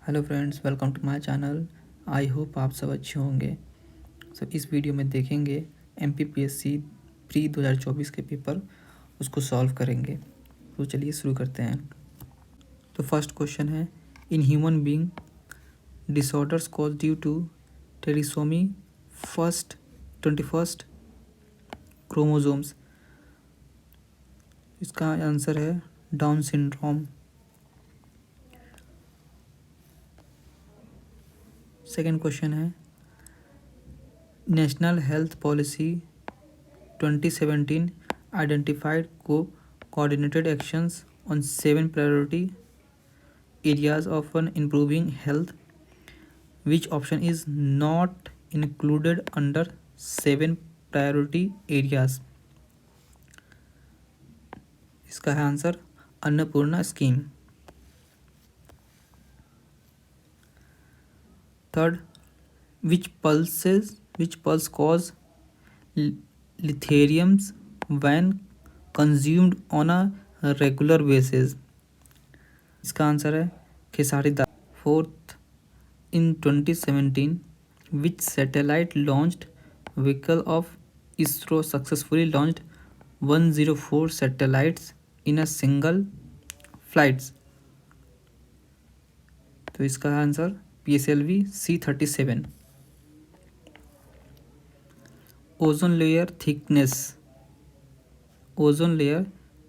Hello friends, welcome to my channel. I hope आप सब अच्छे होंगे। इस वीडियो में देखेंगे MPPSC प्री 2024 के पेपर, उसको सॉल्व करेंगे। तो चलिए शुरू करते हैं। तो फर्स्ट क्वेश्चन है, in human being disorders cause due to trisomy first 21st chromosomes. इसका आंसर है डाउन सिंड्रोम। सेकेंड क्वेश्चन है, national health policy 2017 identified coordinated actions on 7 priority areas of improving health. Which option is not included under 7 priority areas? इसका है answer Annapurna scheme. Third, which pulse cause lithiums when consumed on a regular basis? इसका answer है खेसारी दाल। Fourth, in 2017 which satellite launched vehicle of ISRO successfully launched 104 satellites in a single flights? तो इसका answer PSLV C-37। Ozone layer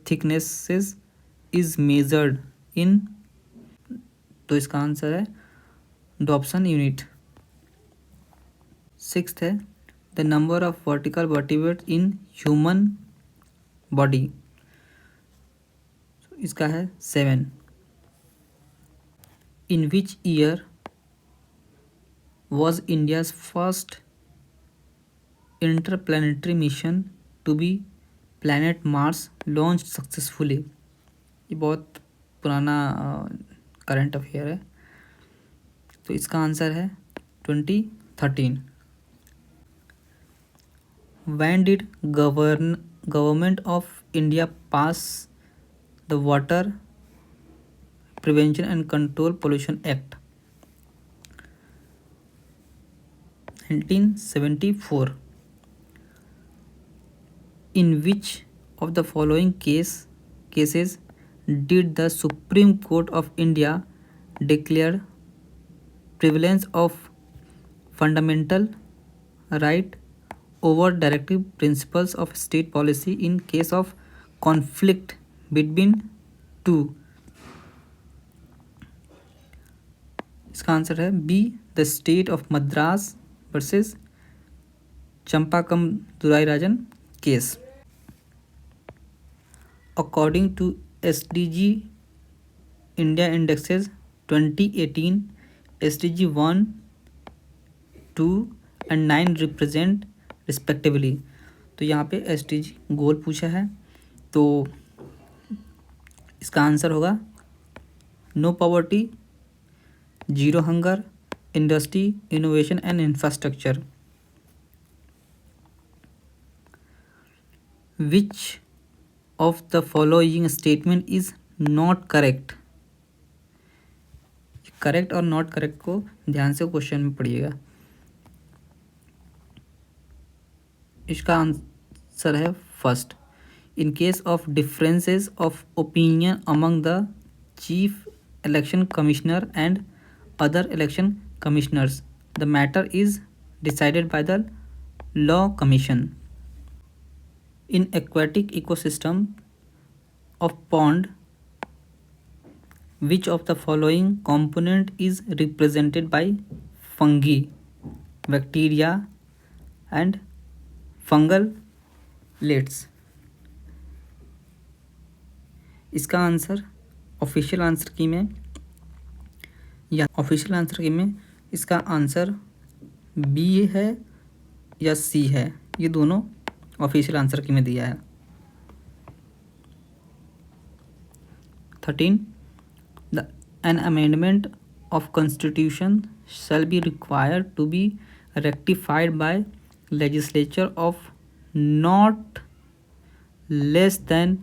thicknesses is measured in, तो इसका answer है Dobson unit. Sixth है, the number of vertical vertebrate in human body, इसका है 7। In which year was India's first interplanetary mission to be planet Mars launch successfully? ये बहुत पुराना current affair है, तो इसका आंसर है 2013। When did government of India pass the Water Prevention and Control Pollution Act? 1974. In which of the following cases did the Supreme Court of India declare prevalence of fundamental right over directive principles of state policy in case of conflict between two? इसका answer है B, the state of Madras versus Champakam Dorairajan case. According to SDG India Indexes 2018, SDG 1, 2 and 9 represent respectively। तो यहाँ पे SDG गोल पूछा है, तो इसका answer होगा no poverty, zero hunger, industry, innovation and infrastructure. Which of the following statement is not correct? Correct और not correct को ध्यान से क्वेश्चन में पढ़िएगा। इसका आंसर है first, in case of differences of opinion among the chief election commissioner and other election commissioners, the matter is decided by the law commission. In aquatic ecosystem of pond, which of the following component is represented by fungi, bacteria and fungal lates? इसका answer official answer की में या official answer की में इसका answer B है या सी है, ये दोनों ऑफिशियल आंसर की में दिया है। 13, an amendment of constitution shall be required to be rectified by legislature of not less than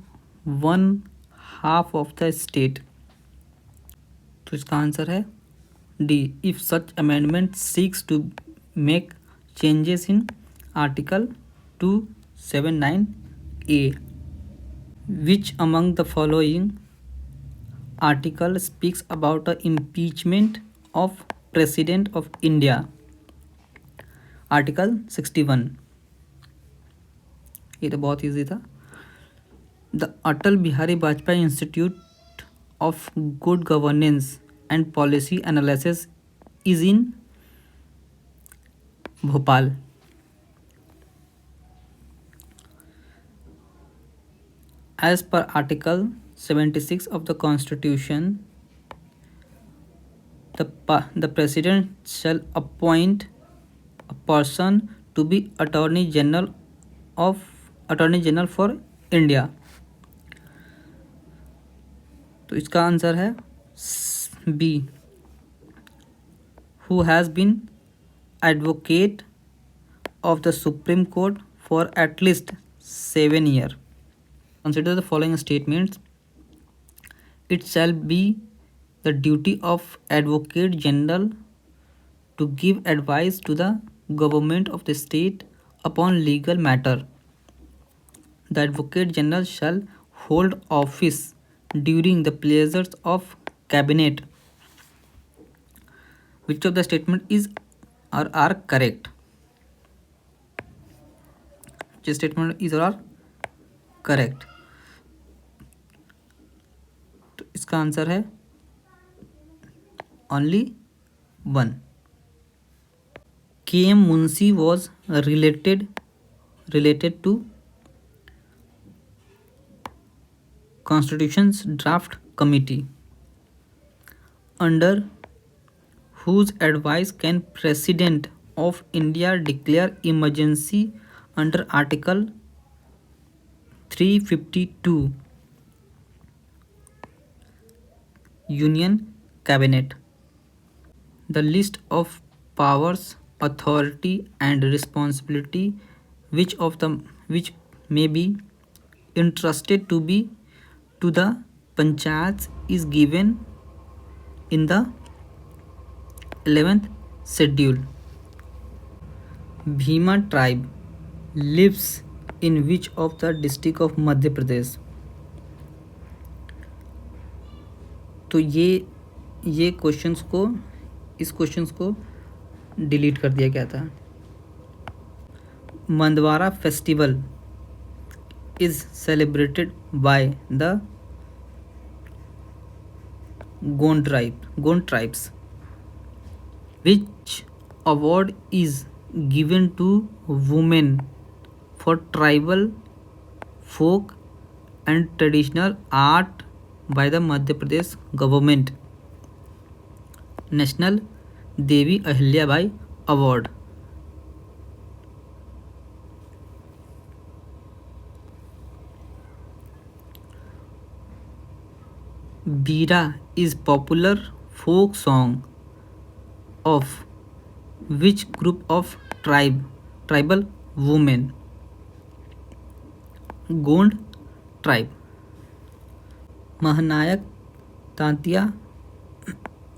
1/2 of the state। तो इसका आंसर है D. If such amendment seeks to make changes in Article 279A. Which among the following article speaks about the impeachment of President of India? Article 61। ये तो बहुत easy था। The Atal Bihari Vajpayee institute of good governance and policy analysis is in Bhopal. As per Article 76 of the Constitution, the President shall appoint a person to be Attorney General for India. तो इसका answer है B, who has been advocate of the Supreme Court for at least 7 years. Consider the following statements. It shall be the duty of Advocate General to give advice to the government of the state upon legal matter. The Advocate General shall hold office during the pleasures of Cabinet. Which of the statement is or are correct? Which statement is or are correct? तो इसका answer है only 1. K M Munshi was related to Constitution's draft committee. Under whose advice can President of India declare emergency under Article 352? Union Cabinet. The list of powers, authority and responsibility which may be entrusted to the panchayats is given in the 11th schedule. Bhima tribe lives in which of the district of Madhya Pradesh? तो ये इस questions को delete कर दिया गया था। Mandwara festival is celebrated by the Gond tribes. Which award is given to women for tribal folk and traditional art by the Madhya Pradesh government? National Devi Ahilyabai Award. Bira is popular folk song of which group of tribal women? Gond tribe. Mahanayak Tantia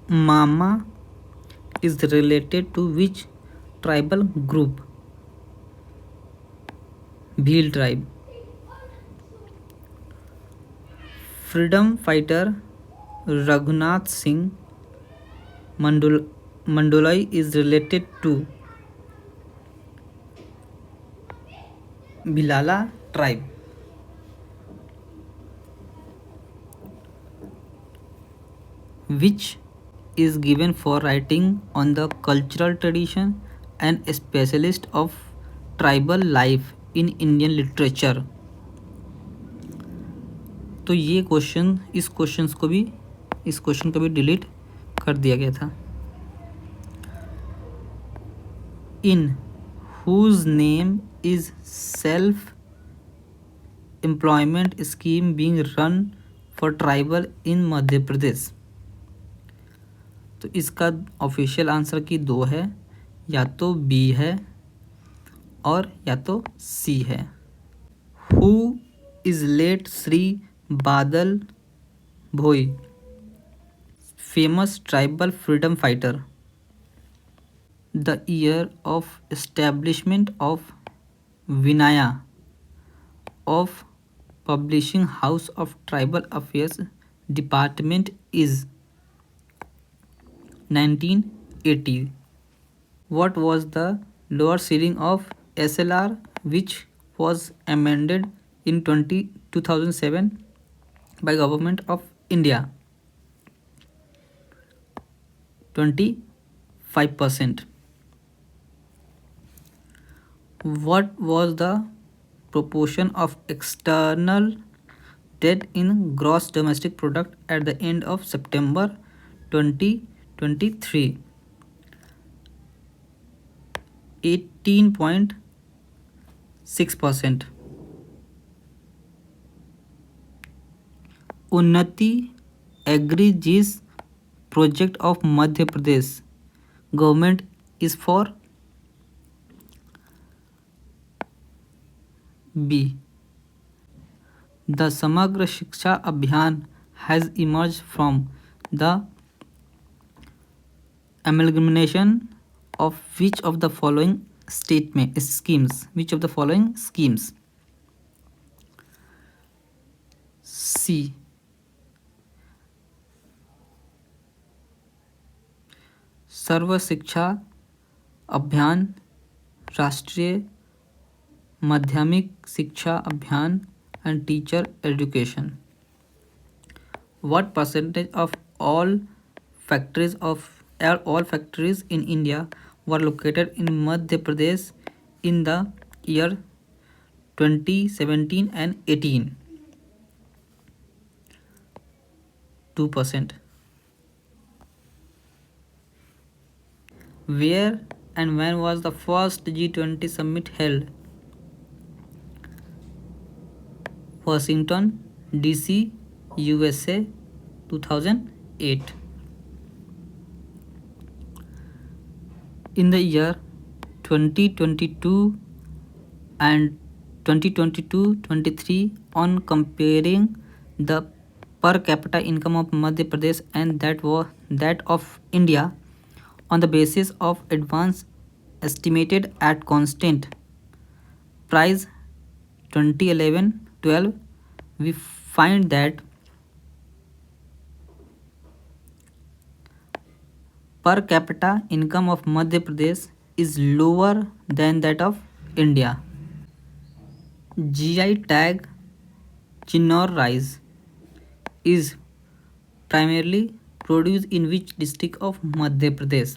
Mama is related to which tribal group? Bhil tribe. Freedom fighter Raghunath Singh Mandolai is related to Bilala tribe. Which is given for writing on the cultural tradition and specialist of tribal life in Indian literature? तो ये इस question को भी delete कर दिया गया था. In whose name is self employment scheme being run for tribal in Madhya Pradesh? तो इसका ऑफिशियल आंसर की 2 है, या तो बी है और या तो सी है. Who is late Shri Badal Bhoi famous tribal freedom fighter. The year of establishment of Vinaya of Publishing House of Tribal Affairs Department is 1980. What was the lower ceiling of SLR which was amended in 2007 by Government of India? 25%. What was the proportion of external debt in gross domestic product at the end of September 2023? 18.6%. उन्नति एग्रीजीज project of Madhya Pradesh government is for B. The Samagra Shiksha Abhiyan has emerged from the amalgamation of which of the following schemes? Which of the following schemes? C. सर्व शिक्षा अभियान, राष्ट्रीय माध्यमिक शिक्षा अभियान and teacher education. What percentage of all factories in India were located in Madhya Pradesh in the year 2017 and 18? 2%. Where and when was the first G20 summit held? Washington, DC, USA, 2008. In the year 2022 and 2022-23, on comparing the per capita income of Madhya Pradesh and that of India on the basis of advance estimated at constant price 2011-12, we find that per capita income of Madhya Pradesh is lower than that of India. GI tag Chinnor rice is primarily produced in which district of Madhya Pradesh?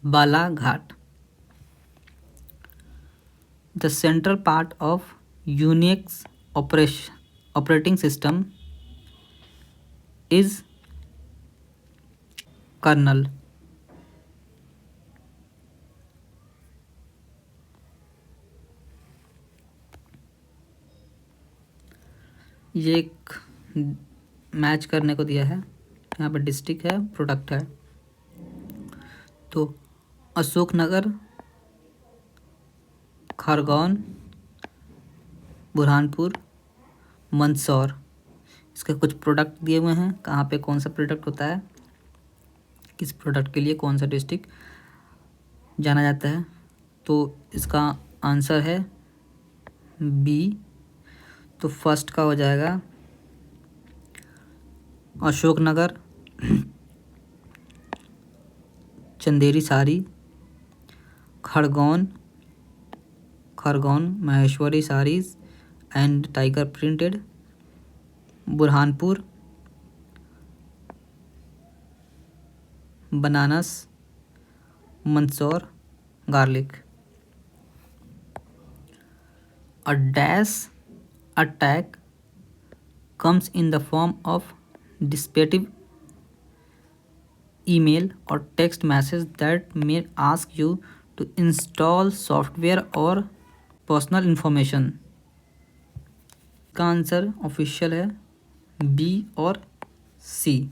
Balaghat. The central part of Unix operating system is kernel. ये एक match करने को दिया है, यहाँ पर district है, product है। तो अशोकनगर, खरगोन, बुरहानपुर, मंदसौर, इसके कुछ प्रोडक्ट दिए हुए हैं, कहाँ पे कौन सा प्रोडक्ट होता है, किस प्रोडक्ट के लिए कौन सा डिस्ट्रिक्ट जाना जाता है। तो इसका आंसर है बी। तो फर्स्ट का हो जाएगा Ashoknagar, Chanderi sari, Khargone Maheshwari saris and tiger printed, Burhanpur Banaras, Mandsaur garlic. A dash attack comes in the form of deceptive email or text message that may ask you to install software or personal information. का आंसर ऑफिशियल है B और सी।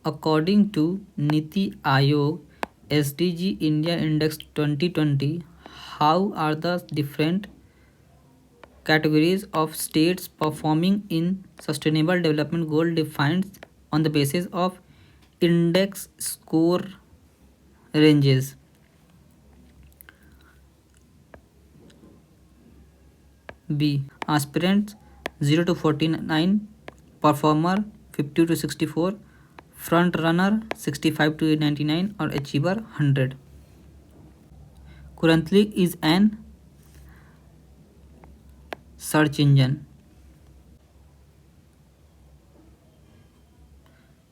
According to Niti Aayog SDG India Index 2020, how are the different categories of states performing in Sustainable Development Goal defined on the basis of index score ranges. B. Aspirants 0 to 49, performer 50 to 64, front runner 65 to 99 or achiever 100. Currently is an search engine.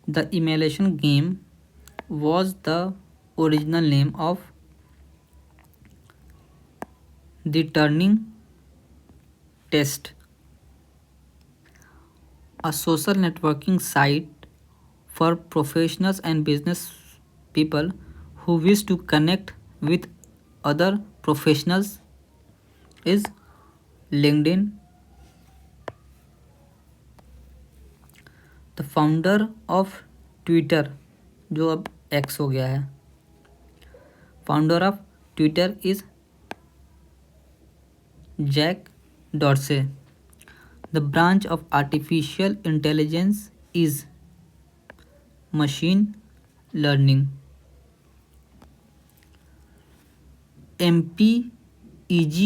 The Immolation Game was the original name of the Turning Test, a social networking site for professionals and business people who wish to connect with other professionals. Is LinkedIn. The founder of Twitter, जो अब X हो गया है, founder of Twitter is Jack Dorsey. The branch of artificial intelligence is machine learning. MPEG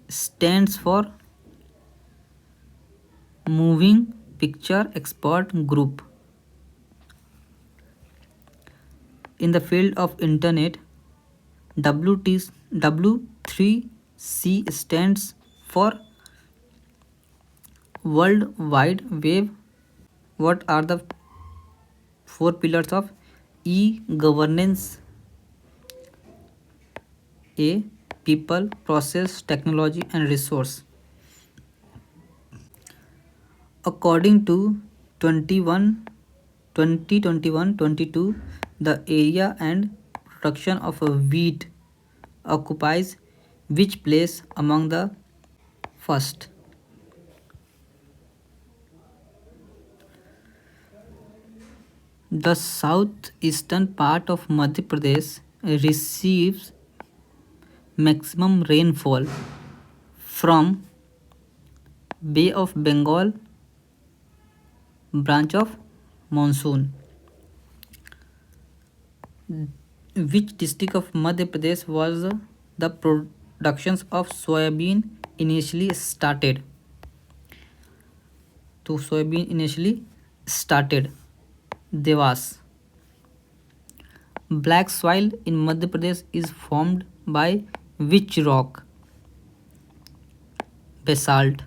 stands for Moving Picture Expert Group. In the field of internet, W3C stands for World Wide Web. What are the 4 pillars of e-governance? A. People, process, technology and resource. According to 2021-22, the area and production of wheat occupies which place among the first? The southeastern part of Madhya Pradesh receives maximum rainfall from Bay of Bengal branch of monsoon. Which district of Madhya Pradesh was the productions of soybean initially started? तो soybean initially started Dewas. Black soil in Madhya Pradesh is formed by which rock? Basalt.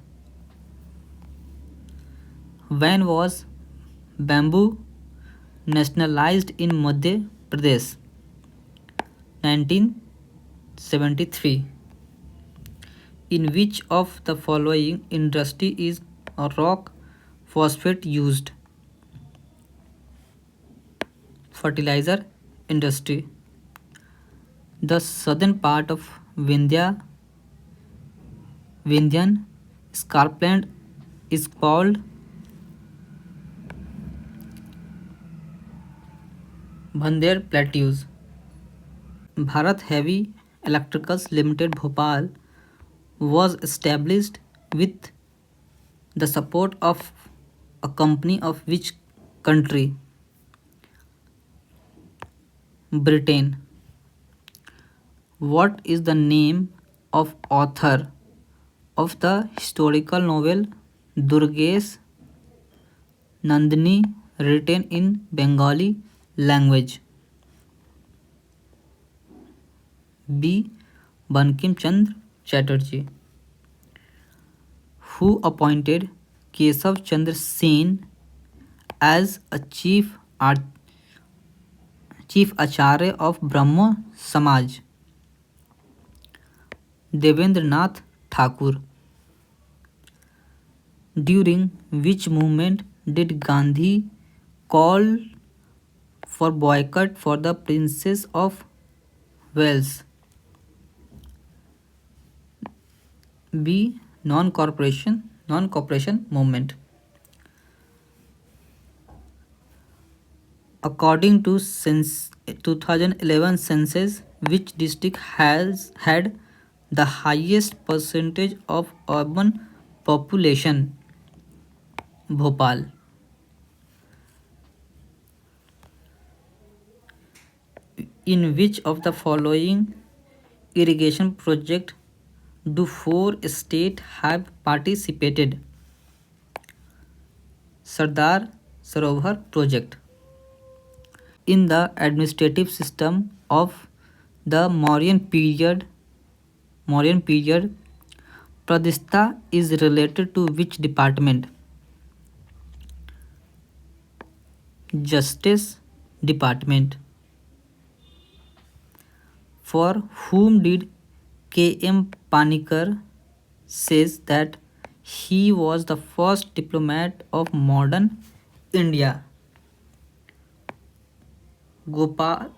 When was bamboo nationalized in Madhya Pradesh? 1973. In which of the following industry is a rock phosphate used? Fertilizer industry. The southern part of Vindhyan scarpland is called Bandher Plateaus. Bharat Heavy Electricals Limited Bhopal was established with the support of a company of which country? Britain. What is the name of author of the historical novel Durgesh Nandini written in Bengali language? B. Bankim Chandra Chatterjee. Who appointed Kesav Chandra Sen as a chief Acharya of Brahmo Samaj? Devendranath Thakur. During which movement did Gandhi call for boycott for the Princess of Wales? B. Non-cooperation movement. According to 2011 census, which district had the highest percentage of urban population? Bhopal. In which of the following irrigation project do 4 states have participated? Sardar Sarovar project. In the administrative system of the Mauryan period, Pradista is related to which department? Justice Department. For whom did K.M. Panikkar says that he was the first diplomat of modern India? Gopal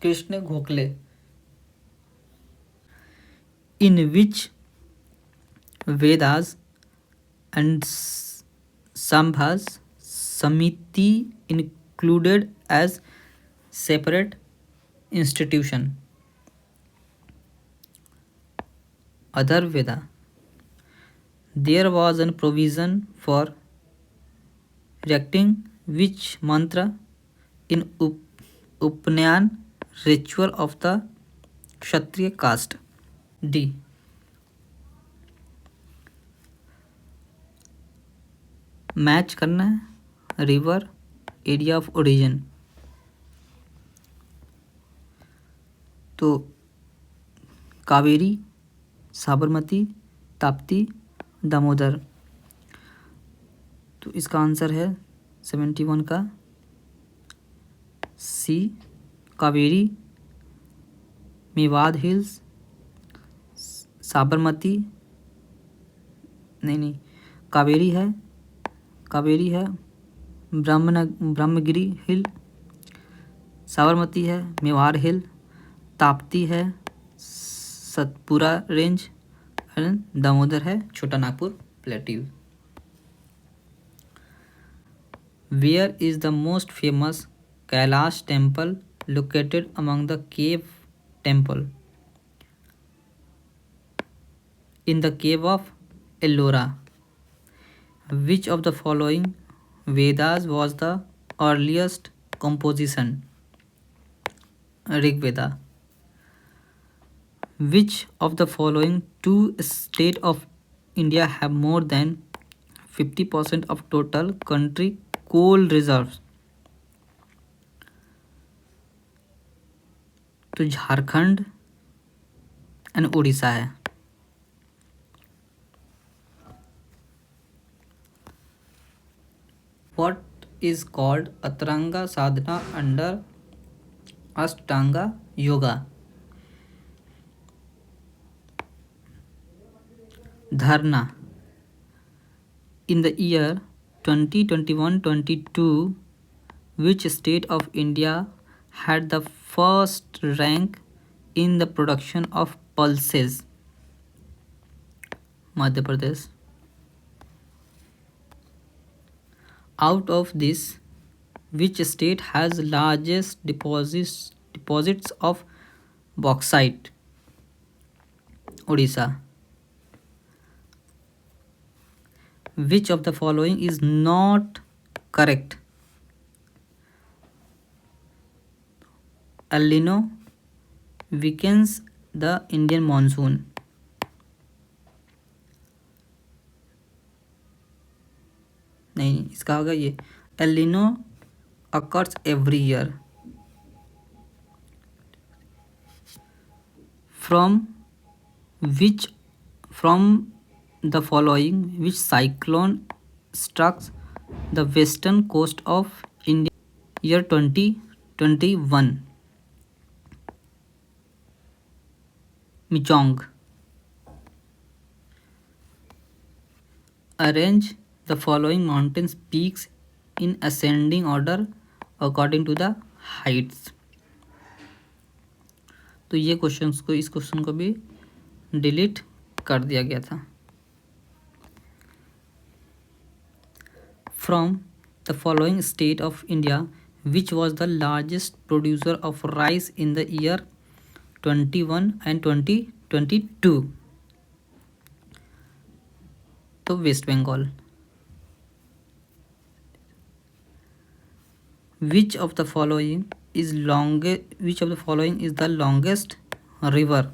Krishna Gokhale. In which Vedas and Sambhas Samiti included as separate institution? Other Veda. There was a provision for reacting which mantra in Upnayan ritual of the Kshatriya caste? D. Match करना है river area of origin. तो कावेरी, साबरमती, ताप्ती, दामोदर। तो इसका answer है 71 का सी Kaveri, Mewar hills, Sabarmati नहीं कावेरी है ब्रह्मगिरी हिल, साबरमती है मेवाड़ हिल, ताप्ती है सतपुरा रेंज एंड दामोदर है Chota Nagpur plateau. Which is the most famous Kailash temple located among the cave temple? In the cave of Ellora. Which of the following Vedas was the earliest composition? Rig Veda. Which of the following two states of India have more than 50% of total country coal reserves? तो Jharkhand and Orissa है। What is called Ataranga sadhana under Ashtanga yoga? Dharna. In the year 2021-22, which state of India had the first rank in the production of pulses? Madhya Pradesh. Out of this, which state has largest deposits of bauxite? Odisha. Which of the following is not correct? El Nino weakens the Indian monsoon. नहीं इसका होगा ये El Nino occurs every year. From the following which cyclone struck the western coast of India year 2021? Michong. Arrange the following mountains peaks in ascending order according to the heights. तो ये इस question को भी delete कर दिया गया था। From the following state of India, which was the largest producer of rice in the year 21 and 22? 2022। तो West Bengal. Which of the following is the longest river?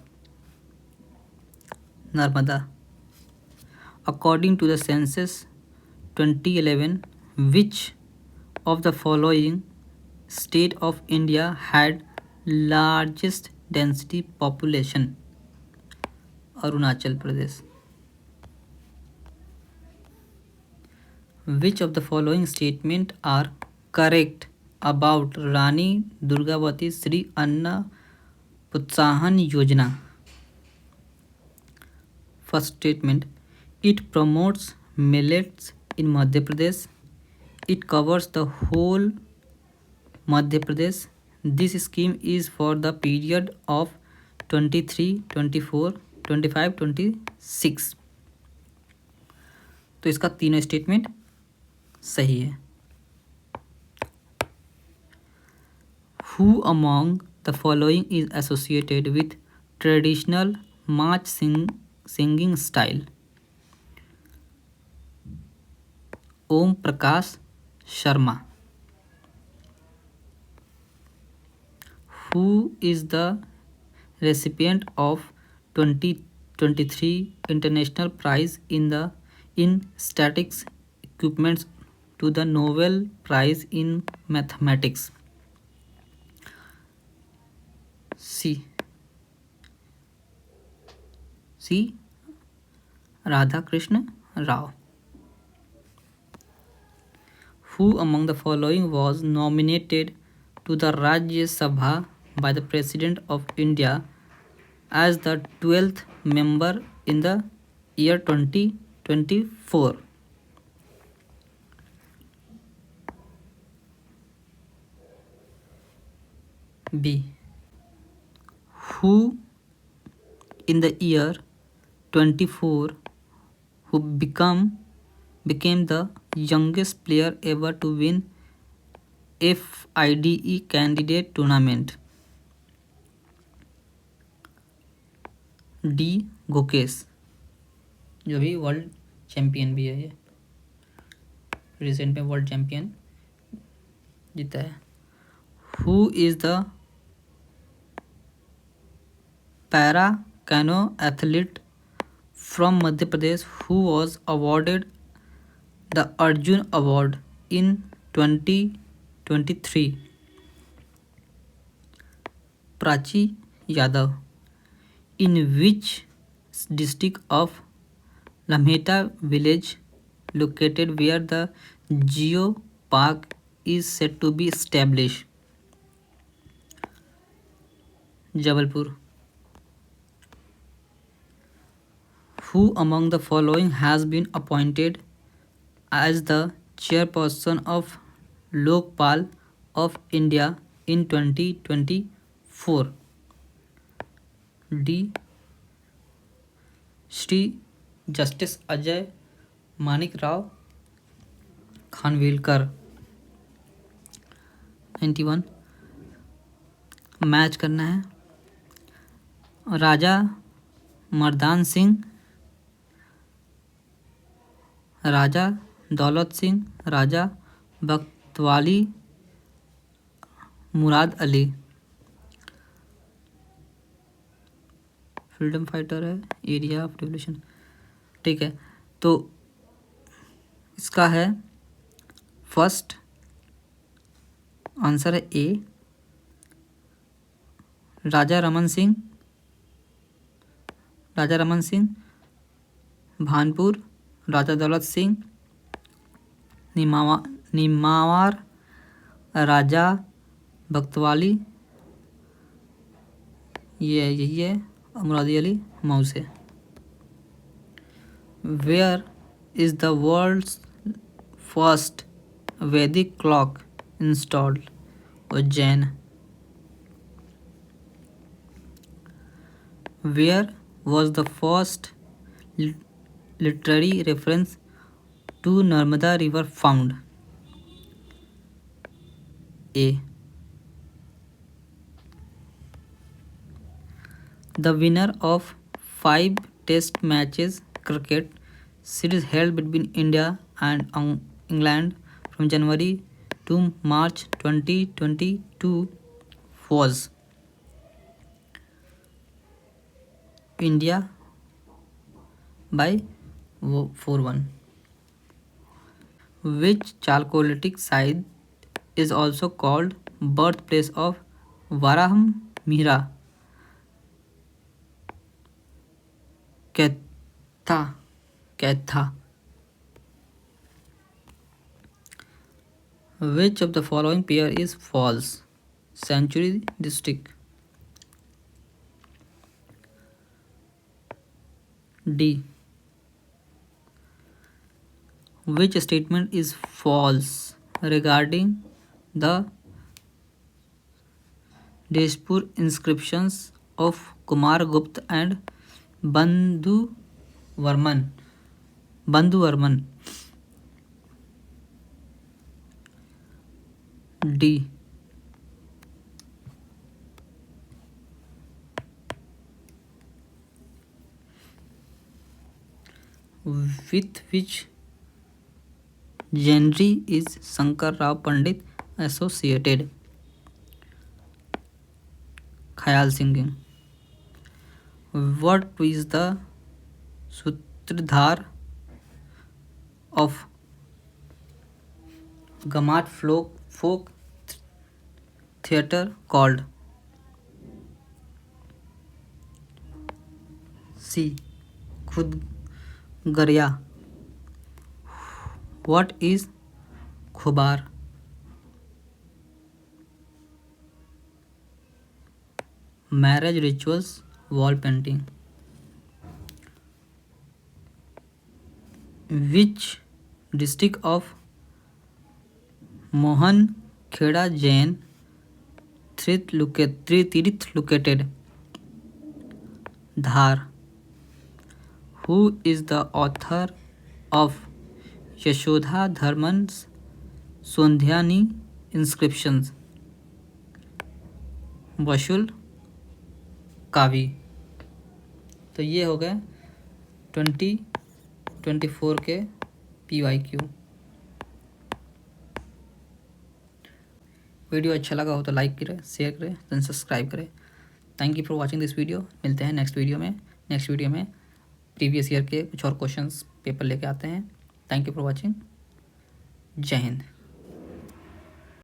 Narmada. According to the census 2011, which of the following state of India had largest density population? Arunachal Pradesh. Which of the following statement are correct about Rani Durgavati Sri Anna Protsahan Yojana? First statement, it promotes millets in Madhya Pradesh. It covers the whole Madhya Pradesh. This scheme is for the period of 23, 24, 25, 26. तो इसका तीनों statement सही है। Who among the following is associated with traditional march singing style? Om Prakash Sharma. Who is the recipient of 2023 International Prize in Statics Equipments to the Nobel Prize in Mathematics? C. Radhakrishna Rao. Who among the following was nominated to the Rajya Sabha by the President of India as the 12th member in the year 2024? B. Who in the year 24 who became the youngest player ever to win FIDE candidate tournament? D. Gukesh, जो भी world champion भी है, ये recent में world champion जीता है। Who is the para cano athlete from Madhya Pradesh who was awarded the Arjun Award in 2023? Prachi Yadav. In which district of Lamheta village located where the Geo Park is set to be established? Jabalpur. Who among the following has been appointed as the chairperson of Lokpal of India in 2024? D. Shri Justice Ajay Manik Rao Khanvilkar. 91. Match करना है। राजा मर्दान सिंह, राजा दौलत सिंह, राजा बख्तवाली, Murad Ali. Freedom fighter है, area of revolution. ठीक है, तो इसका है first answer है ए, राजा रमन सिंह भानपुर, राजा दौलत सिंह निमावार, राजा बख्तवाली, ये यही है, मुरादी अली मऊ से। Where is the world's first Vedic clock installed? Ujjain. Where was the first literary reference to Narmada River found? A. The winner of 5 test matches cricket series held between India and England from January to March 2022 was India by 4-1. Which Chalcolithic site is also called birthplace of Varahmihira? Ketha. Which of the following pair is false? Century district. D. Which statement is false regarding the Deshpur inscriptions of Kumar Gupta and Bandhu Varman? D. With which genre is Shankar Rao Pandit associated? Khayal singing. What is the Sutradhar of Gammat folk theatre called? C. Khudgarya. What is Khubar? Marriage rituals wall painting. Which district of Mohan Kheda Jain Tirth located? Dhar. Who is the author of Yashodha Dharman's Sondhyani inscriptions? वशुल कावी। तो ये हो गए 2024 के PYQ। Video अच्छा लगा हो तो like करें, शेयर करें, देन सब्सक्राइब करें। Thank you for watching this video. मिलते हैं नेक्स्ट वीडियो में प्रीवियस ईयर के कुछ और क्वेश्चंस पेपर लेके आते हैं। Thank you for watching. जय हिंद।